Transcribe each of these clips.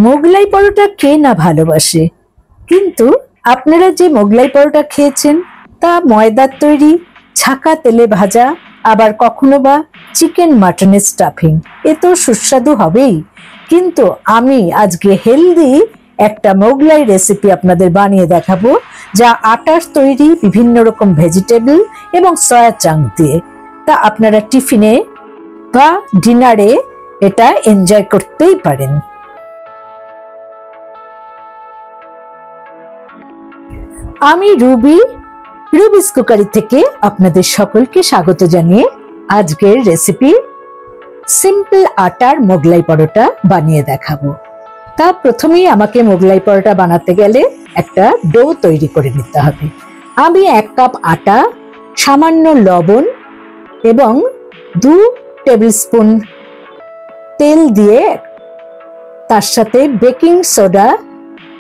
মোগলাই পরোটা কে না ভালোবাসে, কিন্তু আপনারা যে মোগলাই পরোটা খেয়েছেন তা ময়দার তৈরি, ছাকা তেলে ভাজা, আবার কখনো বা চিকেন মাটনের স্টাফিং। এ তো সুস্বাদু হবেই, কিন্তু আমি আজকে হেলদি একটা মোগলাই রেসিপি আপনাদের বানিয়ে দেখাবো, যা আটার তৈরি, বিভিন্ন রকম ভেজিটেবল এবং সয়া চাঙ্ক দিয়ে। তা আপনারা টিফিনে বা ডিনারে এটা এনজয় করতেই পারেন। আমি রুবিস কুকারি থেকে আপনাদের সকলকে স্বাগত জানিয়ে আজকের রেসিপি সিম্পল আটার মোগলাই পরোটা বানিয়ে দেখাবো। তা প্রথমেই আমাকে মোগলাই পরোটা বানাতে গেলে একটা ডো তৈরি করে নিতে হবে। আমি 1 কাপ আটা, সামান্য লবণ এবং 2 টেবিল স্পুন তেল দিয়ে তার সাথে বেকিং সোডা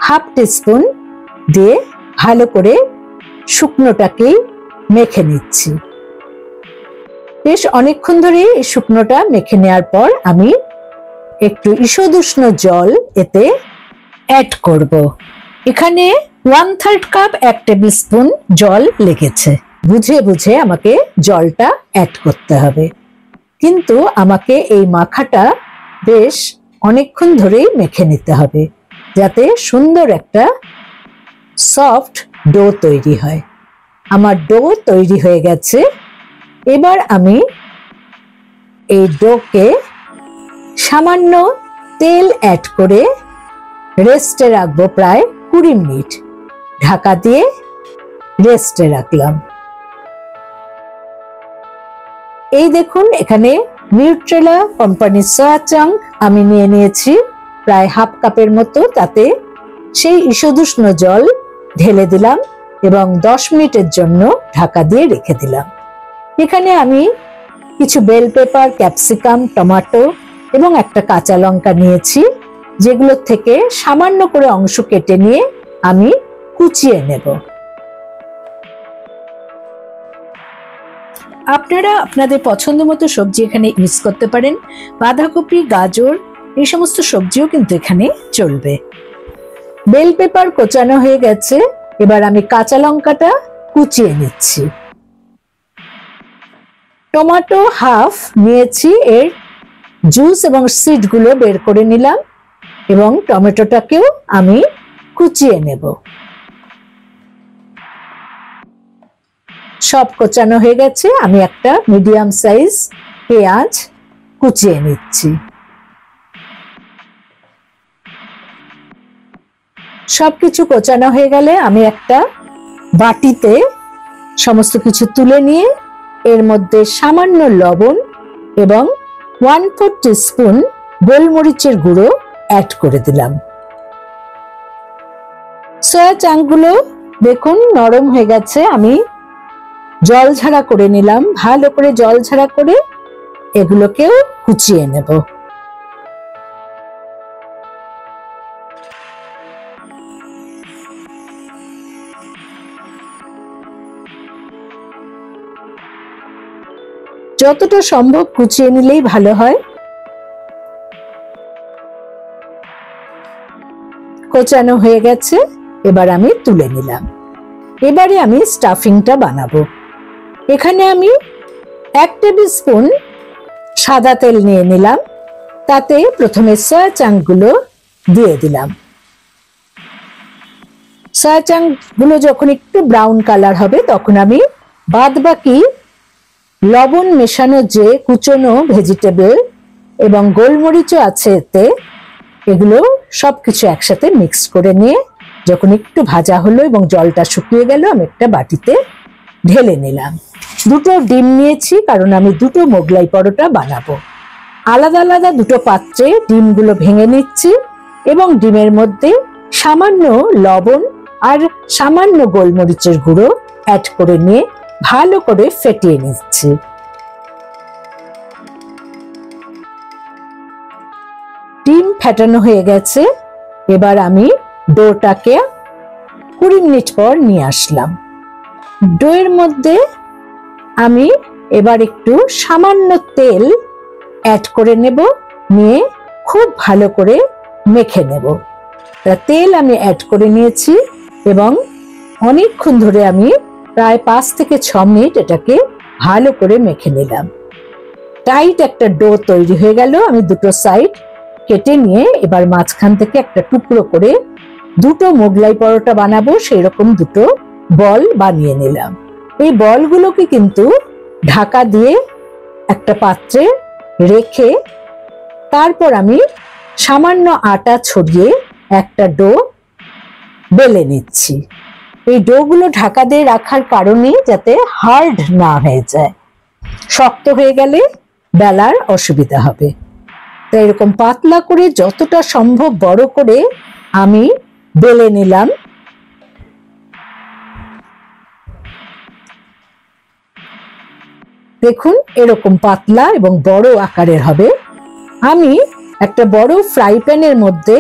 1/2 টিস্পুন দিয়ে ভালো করে শুকনোটাকে মেখে নিচ্ছি। বেশ অনেকক্ষণ ধরে এই শুকনোটা মেখে নেওয়ার পর আমি একটু ঈষদুষ্ণ জল এতে অ্যাড করব। এখানে 1/3 কাপ 1 টেবিল স্পুন জল লেগেছে। বুঝে বুঝে আমাকে জলটা অ্যাড করতে হবে, কিন্তু আমাকে এই মাখাটা বেশ অনেকক্ষণ ধরেই মেখে নিতে হবে, যাতে সুন্দর একটা সফট ডো তৈরি হয়। আমার ডো তৈরি হয়ে গেছে। এবার আমি এই ডোকে সামান্য তেল অ্যাড করে রেস্টে রাখবো প্রায় 20 মিনিট। ঢাকা দিয়ে রেস্টে রাখলাম। এই দেখুন, এখানে নিউট্রেলা কোম্পানির সয়া চাঙ্ক আমি নিয়ে নিয়েছি প্রায় 1/2 কাপের মতো। তাতে সেই ঈষদুষ্ণ জল ঢেলে দিলাম এবং 10 মিনিটের জন্য ঢাকা দিয়ে রেখে দিলাম। এখানে আমি কিছু বেল পেপার, ক্যাপসিকাম, টমেটো এবং একটা কাঁচা লঙ্কা নিয়েছি, যেগুলোর থেকে সামান্য করে অংশ কেটে নিয়ে আমি কুচিয়ে নেব। আপনারা আপনাদের পছন্দ মতো সবজি এখানে ইউজ করতে পারেন। বাঁধাকপি, গাজর, এই সমস্ত সবজিও কিন্তু এখানে চলবে। বেল পেপার কোচানো হয়ে গেছে। এবার আমি কাঁচা লঙ্কাটা কুচিয়ে নিচ্ছি। টমেটো 1/2 নিয়েছি, এর জুস এবং সিড গুলো বের করে নিলাম এবং টমেটোটাকেও আমি কুচিয়ে নেব। সব কোচানো হয়ে গেছে। আমি একটা মিডিয়াম সাইজ পেঁয়াজ কুচিয়ে নিচ্ছি। সবকিছু কোচানো হয়ে গেলে আমি একটা বাটিতে সমস্ত কিছু তুলে নিয়ে এর মধ্যে সামান্য লবণ এবং 1/4 টিস্পুন গোলমরিচের গুঁড়ো অ্যাড করে দিলাম। সয়া চাঙ্কগুলো দেখুন নরম হয়ে গেছে। আমি জল ঝাড়া করে নিলাম। ভালো করে জল ঝাড়া করে এগুলোকেও কুচিয়ে নেব। যতটা সম্ভব কুচিয়ে নিলেই ভালো হয়। কোচানো হয়ে গেছে। এবার আমি তুলে নিলাম। এবারে আমি স্টাফিংটা বানাবো। এখানে আমি 1 টেবিল স্পুন সাদা তেল নিয়ে নিলাম। তাতে প্রথমে সয়া চাঙ্কগুলো দিয়ে দিলাম। সয়া চাঙ্কগুলো যখন একটু ব্রাউন কালার হবে তখন আমি বাদবাকি লবণ মেশানো যে কুচনো ভেজিটেবল এবং গোলমরিচও আছে এতে, এগুলো সবকিছু একসাথে মিক্স করে নিয়ে যখন একটু ভাজা হলো এবং জলটা শুকিয়ে গেল, আমি একটা বাটিতে ঢেলে নিলাম। 2টো ডিম নিয়েছি, কারণ আমি 2টো মোগলাই পরোটা বানাবো। আলাদা আলাদা 2টো পাত্রে ডিমগুলো ভেঙে নিচ্ছি এবং ডিমের মধ্যে সামান্য লবণ আর সামান্য গোলমরিচের গুঁড়ো অ্যাড করে নিয়ে ভালো করে ফেটিয়ে নিচ্ছি। ডিম ফেটানো হয়ে গেছে। এবার আমি ডোটাকে 20 মিনিট পর নিয়ে আসলাম। ডোয়ের মধ্যে আমি এবার একটু সামান্য তেল অ্যাড করে নেব। নিয়ে খুব ভালো করে মেখে নেব। তেল আমি অ্যাড করে নিয়েছি এবং অনেকক্ষণ ধরে আমি প্রায় 5 থেকে 6 মিনিট এটাকে ভালো করে মেখে নিলাম। টাইট একটা ডো তৈরি হয়ে গেল। আমি দুটো সাইড কেটে নিয়ে এবার মাঝখান থেকে একটা টুকরো করে দুটো মোগলাই পরোটা বানাবো সেই রকম দুটো বল বানিয়ে নিলাম। এই বলগুলোকে কিন্তু ঢাকা দিয়ে একটা পাত্রে রেখে তারপর আমি সামান্য আটা ছড়িয়ে একটা ডো বেলে নিচ্ছি। এই ডো গুলো ঢাকা দিয়ে রাখার কারণে যাতে হার্ড না হয়ে যায়, শক্ত হয়ে গেলে বেলার অসুবিধা হবে। তো এরকম পাতলা করে যতটা সম্ভব বড় করে আমি বেলে নিলাম। দেখুন এরকম পাতলা এবং বড় আকারের হবে। আমি একটা বড় ফ্রাই প্যানের মধ্যে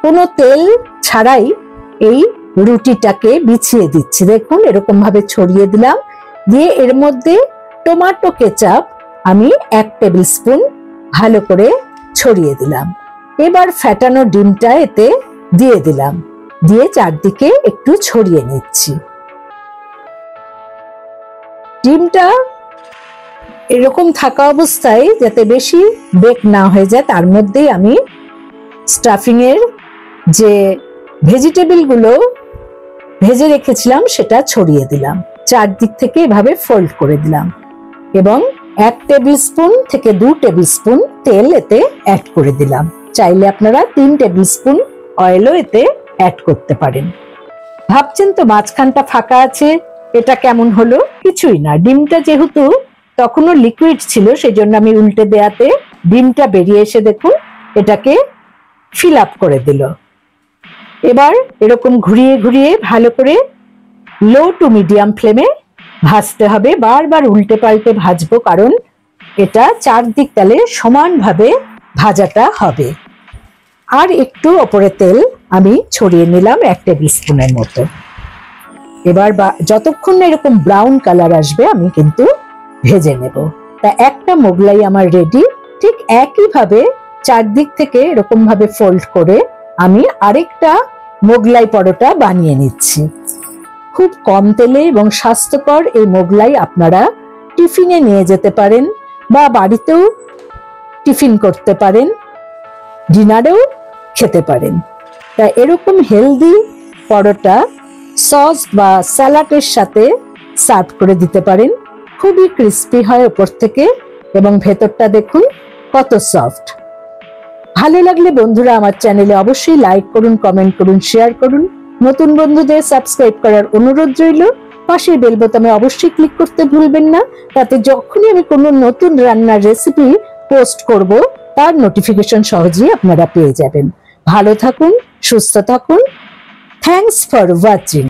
কোনো তেল ছাড়াই এই রুটিটাকে বিছিয়ে দিচ্ছি। দেখুন এরকম ভাবে ছড়িয়ে দিলাম। দিয়ে এর মধ্যে টমেটো কেচাপ আমি 1 টেবিল স্পুন ভালো করে ছড়িয়ে দিলাম। এবার ফ্যাটানো ডিমটা এতে দিয়ে দিলাম, দিয়ে চারদিকে একটু ছড়িয়ে নিচ্ছি। ডিমটা এরকম থাকা অবস্থায় যাতে বেশি বেক না হয়ে যায় তার মধ্যেই আমি স্টাফিং এর যে ভেজিটেবল গুলো ভেজে রেখেছিলাম সেটা ছড়িয়ে দিলাম। চারদিক থেকে এভাবে ফোল্ড করে দিলাম এবং 1 টেবিল স্পুন থেকে 2 টেবিল স্পুন তেল এতে অ্যাড করে দিলাম। চাইলে আপনারা 3 টেবিল স্পুন অয়েলও এতে অ্যাড করতে পারেন। ভাবছেন তো মাঝখানটা ফাঁকা আছে, এটা কেমন হলো? কিছুই না, ডিমটা যেহেতু তখনও লিকুইড ছিল সেই জন্য আমি উল্টে দেয়াতে ডিমটা বেরিয়ে এসে দেখুন এটাকে ফিল আপ করে দিল। এবার এরকম ঘুরিয়ে ঘুরিয়ে ভালো করে লো টু মিডিয়াম ফ্লেমে ভাজতে হবে। বারবার উল্টে পাল্টে ভাজবো, কারণ এটা চারদিক তালে সমানভাবে ভাজাটা হবে। আর একটু ওপরে তেল আমি ছড়িয়ে নিলাম 1 টেবিল স্পুনের মতো। এবার যতক্ষণ না এরকম ব্রাউন কালার আসবে আমি কিন্তু ভেজে নেব। তা একটা মোগলাই আমার রেডি। ঠিক একইভাবে চারদিক থেকে এরকম ভাবে ফোল্ড করে আমি আরেকটা মোগলাই পরোটা বানিয়ে নিচ্ছি। খুব কম তেলে এবং স্বাস্থ্যকর এই মোগলাই আপনারা টিফিনে নিয়ে যেতে পারেন বা বাড়িতেও টিফিন করতে পারেন, ডিনারেও খেতে পারেন। তা এরকম হেলদি পরোটা সস বা স্যালাডের সাথে সার্ভ করে দিতে পারেন। খুবই ক্রিস্পি হয় উপর থেকে এবং ভেতরটা দেখুন কত সফট। ভালো লাগলে বন্ধুরা আমার চ্যানেলে অবশ্যই লাইক করুন, কমেন্ট করুন, শেয়ার করুন। নতুন বন্ধুদের সাবস্ক্রাইব করার অনুরোধ রইল। পাশের বেল বোতামে অবশ্যই ক্লিক করতে ভুলবেন না, তাতে যখনই আমি কোনো নতুন রান্নার রেসিপি পোস্ট করব তার নোটিফিকেশন সহজেই আপনারা পেয়ে যাবেন। ভালো থাকুন, সুস্থ থাকুন। Thanks for watching.